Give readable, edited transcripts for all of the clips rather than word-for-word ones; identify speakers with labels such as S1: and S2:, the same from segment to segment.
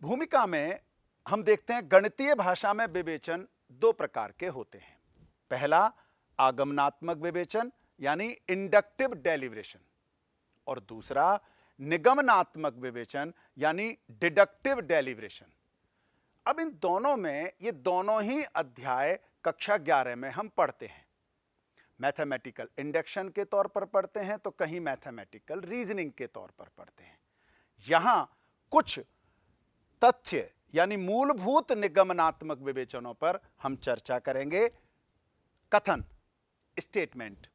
S1: भूमिका में हम देखते हैं गणितीय भाषा में विवेचन दो प्रकार के होते हैं। पहला आगमनात्मक विवेचन यानी इंडक्टिव डेलिब्रेशन और दूसरा निगमनात्मक विवेचन यानी डिडक्टिव डेलिब्रेशन। अब इन दोनों में ये दोनों ही अध्याय कक्षा 11 में हम पढ़ते हैं। मैथमेटिकल इंडक्शन के तौर पर पढ़ते हैं तो कहीं मैथमेटिकल रीजनिंग के तौर पर पढ़ते हैं। यहां कुछ तथ्य यानी मूलभूत निगमनात्मक विवेचनों पर हम चर्चा करेंगे। कथन स्टेटमेंट।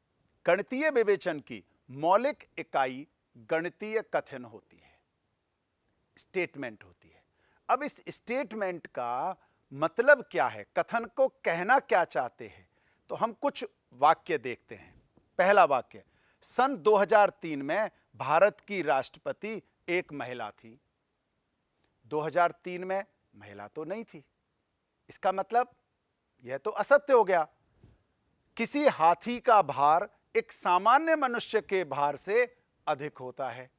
S1: गणितीय विवेचन की मौलिक इकाई गणितीय कथन होती है, स्टेटमेंट होती है। अब इस स्टेटमेंट का मतलब क्या है, कथन को कहना क्या चाहते हैं, तो हम कुछ वाक्य देखते हैं। पहला वाक्य, सन 2003 में भारत की राष्ट्रपति एक महिला थी। 2003 में महिला तो नहीं थी, इसका मतलब यह तो असत्य हो गया। किसी हाथी का भार एक सामान्य मनुष्य के भार से अधिक होता है।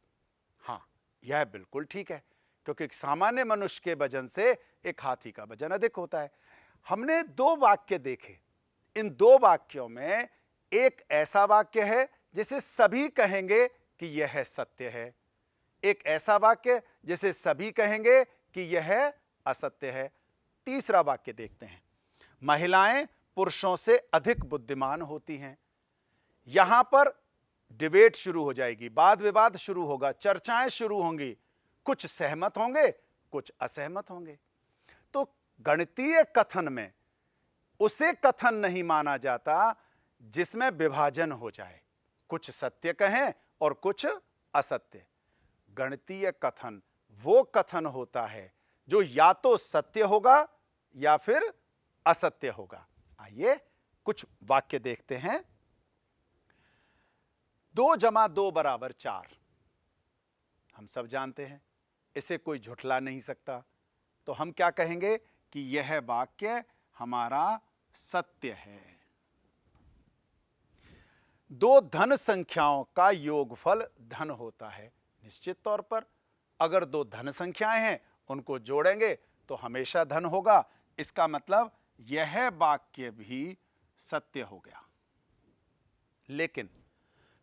S1: हां, यह बिल्कुल ठीक है, क्योंकि एक सामान्य मनुष्य के वजन से एक हाथी का वजन अधिक होता है। हमने दो वाक्य देखे। इन दो वाक्यों में एक ऐसा वाक्य है जिसे सभी कहेंगे कि यह सत्य है, एक ऐसा वाक्य जिसे सभी कहेंगे कि यह असत्य है। तीसरा वाक्य देखते हैं, महिलाएं पुरुषों से अधिक बुद्धिमान होती हैं। यहां पर डिबेट शुरू हो जाएगी, वाद विवाद शुरू होगा, चर्चाएं शुरू होंगी। कुछ सहमत होंगे, कुछ असहमत होंगे। तो गणितीय कथन में उसे कथन नहीं माना जाता जिसमें विभाजन हो जाए, कुछ सत्य कहें और कुछ असत्य। गणितीय कथन वो कथन होता है जो या तो सत्य होगा या फिर असत्य होगा। आइए कुछ वाक्य देखते हैं। 2 + 2 = 4। हम सब जानते हैं, इसे कोई झुठला नहीं सकता। तो हम क्या कहेंगे कि यह वाक्य हमारा सत्य है। 2 धन संख्याओं का योगफल धन होता है। निश्चित तौर पर अगर 2 धन संख्याएं हैं, उनको जोड़ेंगे तो हमेशा धन होगा। इसका मतलब यह वाक्य भी सत्य हो गया। लेकिन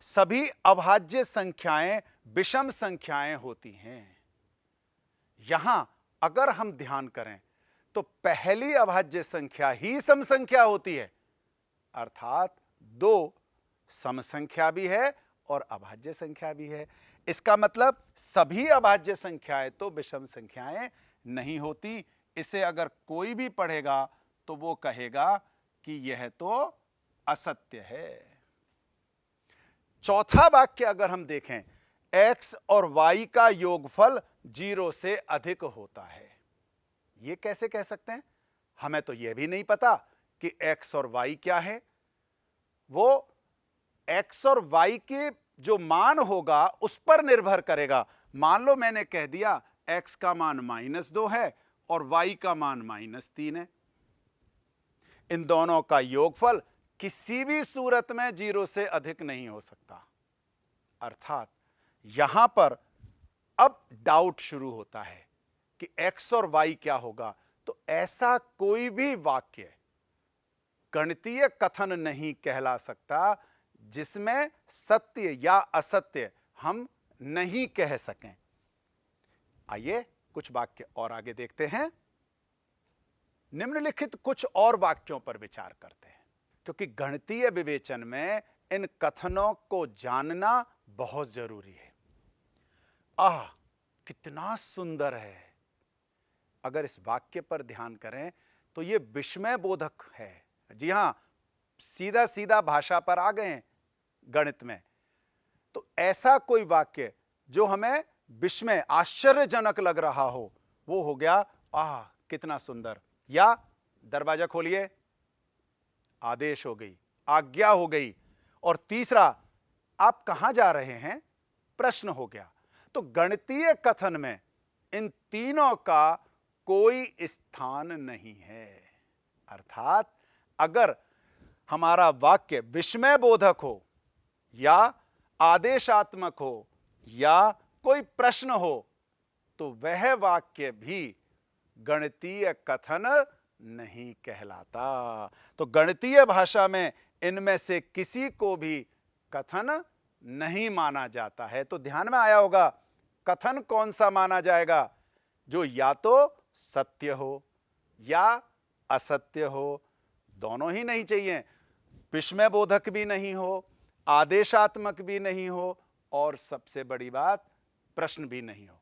S1: सभी अभाज्य संख्याएं विषम संख्याएं होती हैं। यहां अगर हम ध्यान करें तो पहली अभाज्य संख्या ही सम संख्या होती है, अर्थात 2 सम संख्या भी है और अभाज्य संख्या भी है। इसका मतलब सभी अभाज्य संख्याएं तो विषम संख्याएं नहीं होती। इसे अगर कोई भी पढ़ेगा तो वो कहेगा कि यह तो असत्य है। चौथा वाक्य अगर हम देखें, x और y का योगफल 0 से अधिक होता है। यह कैसे कह सकते हैं? हमें तो यह भी नहीं पता कि x और y क्या है। वो x और y के जो मान होगा उस पर निर्भर करेगा। मान लो मैंने कह दिया x का मान -2 है और y का मान -3 है। इन दोनों का योगफल किसी भी सूरत में 0 से अधिक नहीं हो सकता। अर्थात यहां पर अब डाउट शुरू होता है कि x और y क्या होगा। तो ऐसा कोई भी वाक्य गणितीय कथन नहीं कहला सकता जिसमें सत्य या असत्य हम नहीं कह सकें। आइए कुछ वाक्य और आगे देखते हैं। निम्नलिखित कुछ और वाक्यों पर विचार करते हैं, क्योंकि गणितीय विवेचन में इन कथनों को जानना बहुत जरूरी है। आह, कितना सुंदर है। अगर इस वाक्य पर ध्यान करें तो यह विस्मय बोधक है। जी हां, सीधा सीधा भाषा पर आ गए हैं गणित में। तो ऐसा कोई वाक्य जो हमें विस्मय आश्चर्यजनक लग रहा हो, वो हो गया आह कितना सुंदर, या दरवाजा खोलिए, आदेश हो गई, आज्ञा हो गई। और तीसरा, आप कहां जा रहे हैं, प्रश्न हो गया। तो गणितीय कथन में इन तीनों का कोई स्थान नहीं है। अर्थात अगर हमारा वाक्य विस्मय बोधक हो या आदेशात्मक हो या कोई प्रश्न हो, तो वह वाक्य भी गणितीय कथन नहीं कहलाता। तो गणितीय भाषा में इनमें से किसी को भी कथन नहीं माना जाता है। तो ध्यान में आया होगा, कथन कौन सा माना जाएगा? जो या तो सत्य हो या असत्य हो, दोनों ही नहीं चाहिए। विस्मय बोधक भी नहीं हो, आदेशात्मक भी नहीं हो, और सबसे बड़ी बात प्रश्न भी नहीं हो।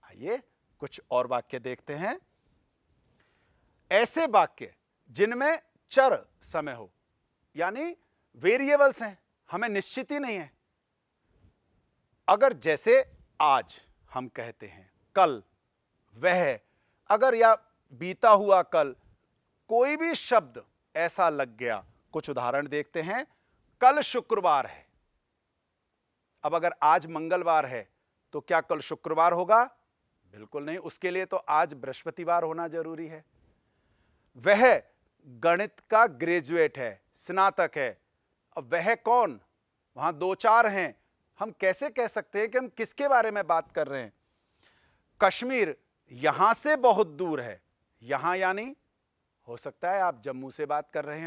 S1: आइए कुछ और वाक्य देखते हैं। ऐसे वाक्य जिनमें चर समय हो, यानी वेरिएबल्स हैं, हमें निश्चित ही नहीं है। अगर जैसे आज हम कहते हैं, कल, वह, अगर या बीता हुआ कल, कोई भी शब्द ऐसा लग गया। कुछ उदाहरण देखते हैं। कल शुक्रवार है। अब अगर आज मंगलवार है तो क्या कल शुक्रवार होगा? बिल्कुल नहीं, उसके लिए तो आज बृहस्पतिवार होना जरूरी है। वह गणित का ग्रेजुएट है, स्नातक है। अब वह कौन? वहां दो चार हैं, हम कैसे कह सकते हैं कि हम किसके बारे में बात कर रहे हैं? कश्मीर यहां से बहुत दूर है। यहां यानी हो सकता है आप जम्मू से बात कर रहे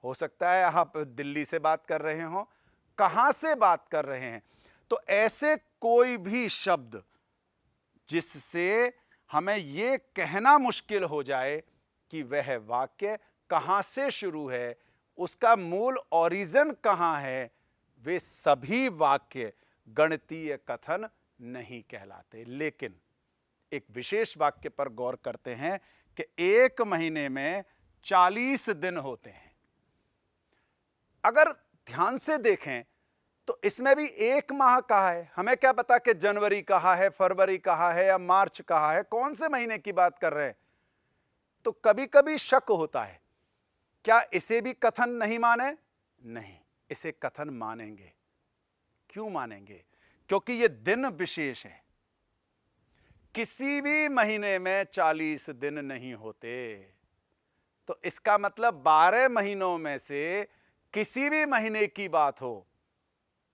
S1: हो सकता है आप दिल्ली से बात कर रहे हो, कहां से बात कर रहे हैं? तो ऐसे कोई भी शब्द जिससे हमें यह कहना मुश्किल हो जाए कि वह वाक्य कहां से शुरू है, उसका मूल ओरिजिन कहां है, वे सभी वाक्य गणितीय कथन नहीं कहलाते। लेकिन एक विशेष वाक्य पर गौर करते हैं कि एक महीने में 40 दिन होते हैं। अगर ध्यान से देखें तो इसमें भी एक माह कहा है। हमें क्या पता कि जनवरी कहा है, फरवरी कहा है या मार्च कहा है, कौन से महीने की बात कर रहे हैं? तो कभी कभी शक होता है, क्या इसे भी कथन नहीं माने? नहीं, इसे कथन मानेंगे। क्यों मानेंगे? क्योंकि यह दिन विशेष है। किसी भी महीने में 40 दिन नहीं होते। तो इसका मतलब 12 महीनों में से किसी भी महीने की बात हो,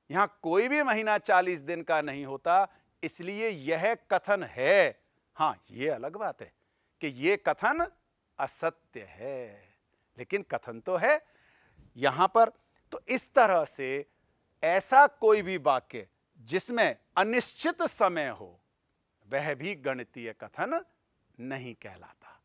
S1: यहां कोई भी महीना 40 दिन का नहीं होता, इसलिए यह कथन है। हां, यह अलग बात है कि यह कथन असत्य है, लेकिन कथन तो है यहां पर। तो इस तरह से ऐसा कोई भी वाक्य जिसमें अनिश्चित समय हो, वह भी गणितीय कथन नहीं कहलाता।